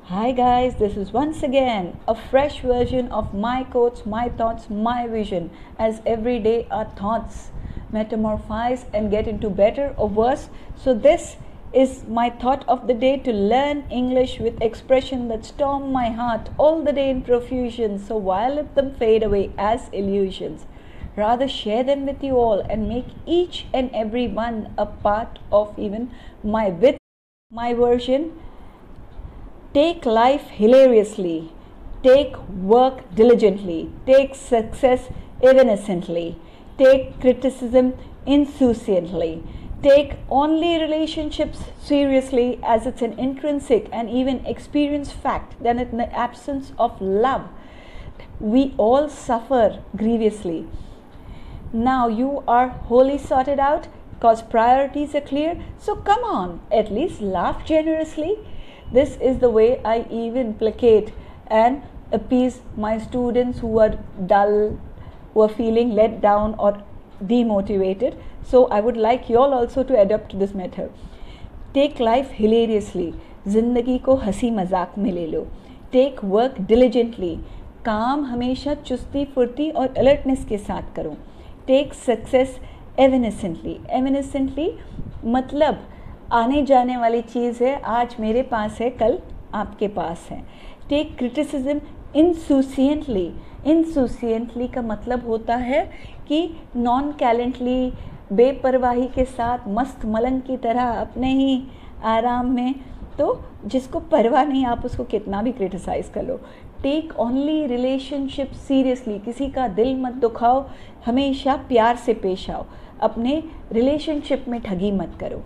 Hi guys, this is once again a fresh version of my quotes, my thoughts, my vision. As every day our thoughts metamorphose and get into better or worse. So this is my thought of the day: to learn English with expression that storm my heart all the day in profusion. So why let them fade away as illusions? Rather share them with you all and make each and every one a part of even my wit. My version: take life hilariously, take work diligently, take success evanescently, take criticism insouciantly, take only relationships seriously as it's an intrinsic and even experienced fact that in the absence of love, we all suffer grievously. Now you are wholly sorted out because priorities are clear, so come on, at least laugh generously. This is the way I even placate and appease my students who are dull, who are feeling let down or demotivated. So I would like you all also to adopt this method. Take life hilariously, जिंदगी को हंसी मजाक में ले लो. Take work diligently, काम हमेशा चुस्ती फुर्ती और अलर्टनेस के साथ करो. Take success evanescently मतलब आने जाने वाली चीज़ है, आज मेरे पास है कल आपके पास है. टेक क्रिटिसिज्म इंसुसियंटली का मतलब होता है कि नॉन कैलेंटली, बेपरवाही के साथ, मस्त मलंग की तरह अपने ही आराम में. तो जिसको परवाह नहीं, आप उसको कितना भी क्रिटिसाइज़ कर लो. टेक ओनली रिलेशनशिप सीरियसली, किसी का दिल मत दुखाओ, हमेशा प्यार से पेश आओ, अपने रिलेशनशिप में ठगी मत करो.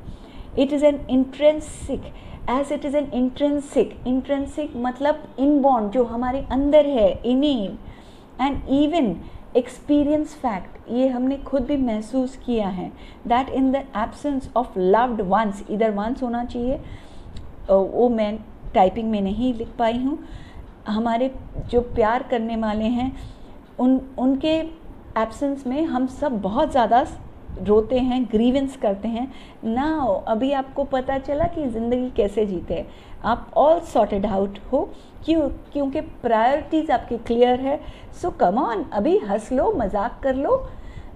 It is an intrinsic, as it is an intrinsic मतलब inborn, जो हमारे अंदर है, innate and even experience fact, ये हमने खुद भी महसूस किया है, that in the absence of loved ones, इधर once होना चाहिए, वो मैं टाइपिंग में नहीं लिख पाई हूँ. हमारे जो प्यार करने वाले हैं उनके एब्सेंस में हम सब बहुत ज़्यादा रोते हैं, ग्रीवेंस करते हैं. नाउ अभी आपको पता चला कि ज़िंदगी कैसे जीते हैं. आप ऑल सॉर्टेड आउट हो, क्योंकि प्रायोरिटीज़ आपकी क्लियर है. सो कम ऑन, अभी हंस लो, मजाक कर लो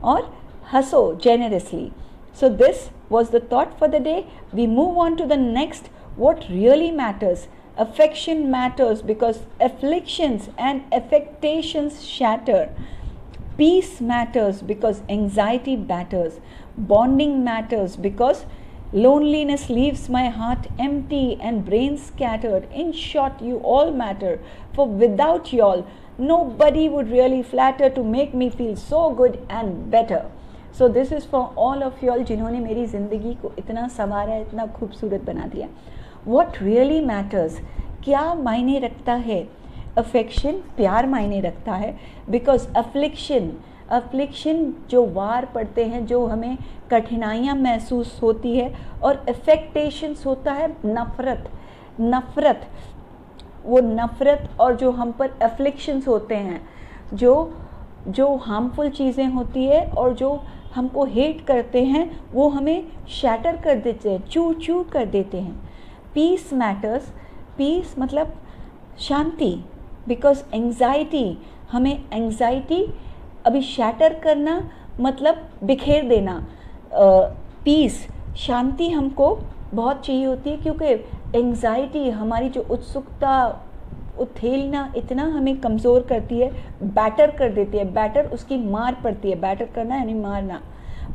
और हंसो generously. So this was the thought for the day. We move on to the next. What really matters. Affection matters because afflictions and affectations shatter. Peace matters because anxiety batters. Bonding matters because loneliness leaves my heart empty and brain scattered. In short, you all matter, for without y'all, nobody would really flatter to make me feel so good and better. So this is for all of y'all जिन्होंने मेरी ज़िंदगी को इतना संवारा, इतना खूबसूरत बना दिया. What really matters, क्या मायने रखता है. अफेक्शन, प्यार मायने रखता है. बिकॉज अफ्लिक्शन जो वार पड़ते हैं, जो हमें कठिनाइयाँ महसूस होती है. और अफेक्टेशंस होता है नफ़रत. वो नफ़रत और जो हम पर अफ्लिक्शंस होते हैं, जो हार्मफुल चीज़ें होती है और जो हमको हेट करते हैं, वो हमें शैटर कर देते हैं, चूर चूर कर देते हैं. Piece matters. पीस मतलब शांति. बिकॉज एंग्जाइटी, हमें एंग्जाइटी अभी शैटर करना मतलब बिखेर देना. पीस, शांति हमको बहुत चाहिए होती है, क्योंकि एंग्जाइटी हमारी जो उत्सुकता, उथेलना इतना हमें कमज़ोर करती है, बैटर कर देती है. बैटर उसकी मार पड़ती है. बैटर करना यानी मारना.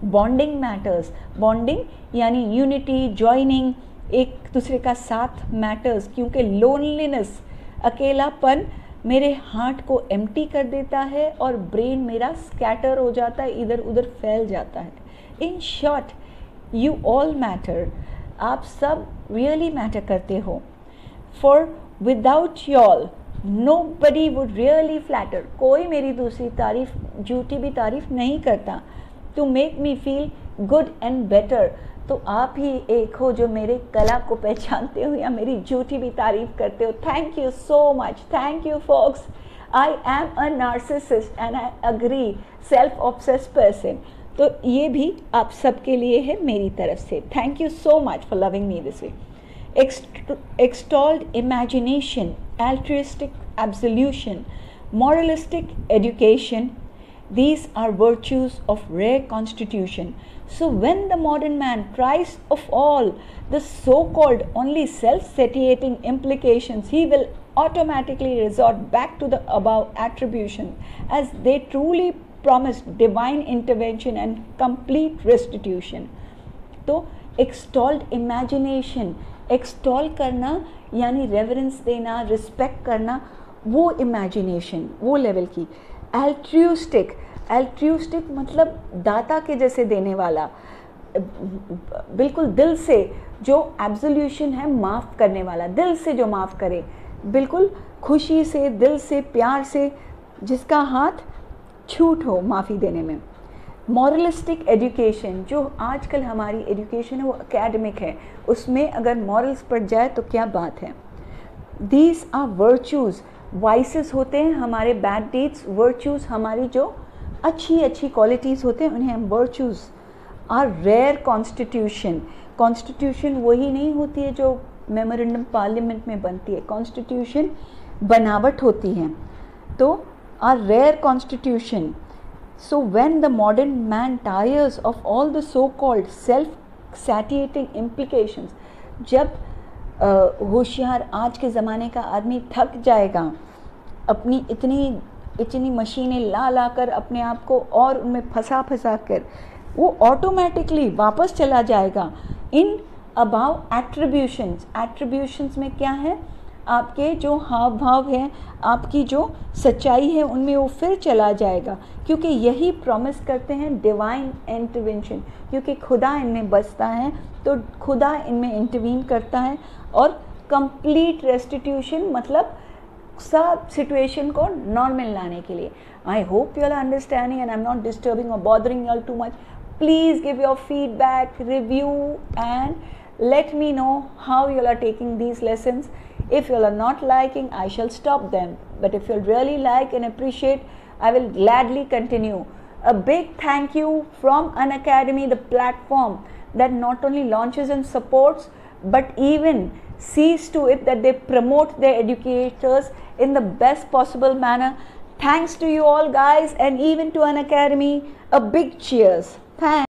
Bonding matters. बॉन्डिंग यानी यूनिटी, जॉइनिंग, एक दूसरे का साथ मैटर्स. क्योंकि लोनलीनेस, अकेलापन मेरे हार्ट को एम्प्टी कर देता है और ब्रेन मेरा स्कैटर हो जाता है, इधर उधर फैल जाता है. In short, you all matter. आप सब रियली मैटर करते हो. For without y'all, nobody would really flatter. कोई मेरी दूसरी तारीफ, झूठी भी तारीफ नहीं करता. To make me feel good and better, तो आप ही एक हो जो मेरे कला को पहचानते हो या मेरी झूठी भी तारीफ करते हो. Thank you so much. Thank you folks. I am a narcissist and I agree, self-obsessed person. तो ये भी आप सबके लिए है मेरी तरफ से. Thank you so much for loving me this way. extolled imagination, altruistic absolution, moralistic education, these are virtues of rare constitution. So when the modern man tries of all the so-called only self-satiating implications, he will automatically resort back to the above attribution, as they truly promise divine intervention and complete restitution. तो एक्सटॉल्ड imagination, extol करना यानी reverence देना, respect करना, वो imagination, वो level की. एल्ट्रियोस्टिक, एल्ट्रियोस्टिक मतलब दाता के जैसे देने वाला, बिल्कुल दिल से जो एब्सोल्यूशन है, माफ़ करने वाला, दिल से जो माफ़ करे, बिल्कुल खुशी से, दिल से, प्यार से, जिसका हाथ छूट हो माफ़ी देने में. मॉरलिस्टिक एजुकेशन, जो आजकल हमारी एजुकेशन है वो एकेडमिक है, उसमें अगर मॉरल्स पढ़ जाए तो क्या बात है. दीज आर वर्चूज़, वाइसेस होते हैं हमारे बैड डीड्स, वर्चूज़ हमारी जो अच्छी अच्छी क्वालिटीज़ होते हैं उन्हें हम virtues. Are rare constitution, constitution वही नहीं होती है जो मेमोरेंडम पार्लियामेंट में बनती है, कॉन्स्टिट्यूशन बनावट होती है. तो are rare constitution. So when the modern man tires of all the so-called self-satiating implications, जब होशियार आज के ज़माने का आदमी थक जाएगा अपनी इतनी मशीनें ला कर अपने आप को और उनमें फंसा कर, वो ऑटोमेटिकली वापस चला जाएगा इन अबाव एट्रीब्यूशंस. एट्रीब्यूशंस में क्या है, आपके जो हाव भाव हैं, आपकी जो सच्चाई है, उनमें वो फिर चला जाएगा, क्योंकि यही प्रॉमिस करते हैं डिवाइन इंटरवेंशन, क्योंकि खुदा इनमें बसता है तो खुदा इनमें इंटरवीन करता है और कंप्लीट रेस्टिट्यूशन, मतलब सब सिचुएशन को नॉर्मल लाने के लिए. I hope you are understanding and I am not disturbing और bothering you all too much. Please give your feedback, review and let me know how you are taking these lessons. If you are not liking, I shall stop them, but if you really like and appreciate, I will gladly continue. A big thank you from Unacademy, the platform that not only launches and supports but even sees to it that they promote their educators in the best possible manner. Thanks to you all guys, and even to Unacademy, a big cheers. Thanks.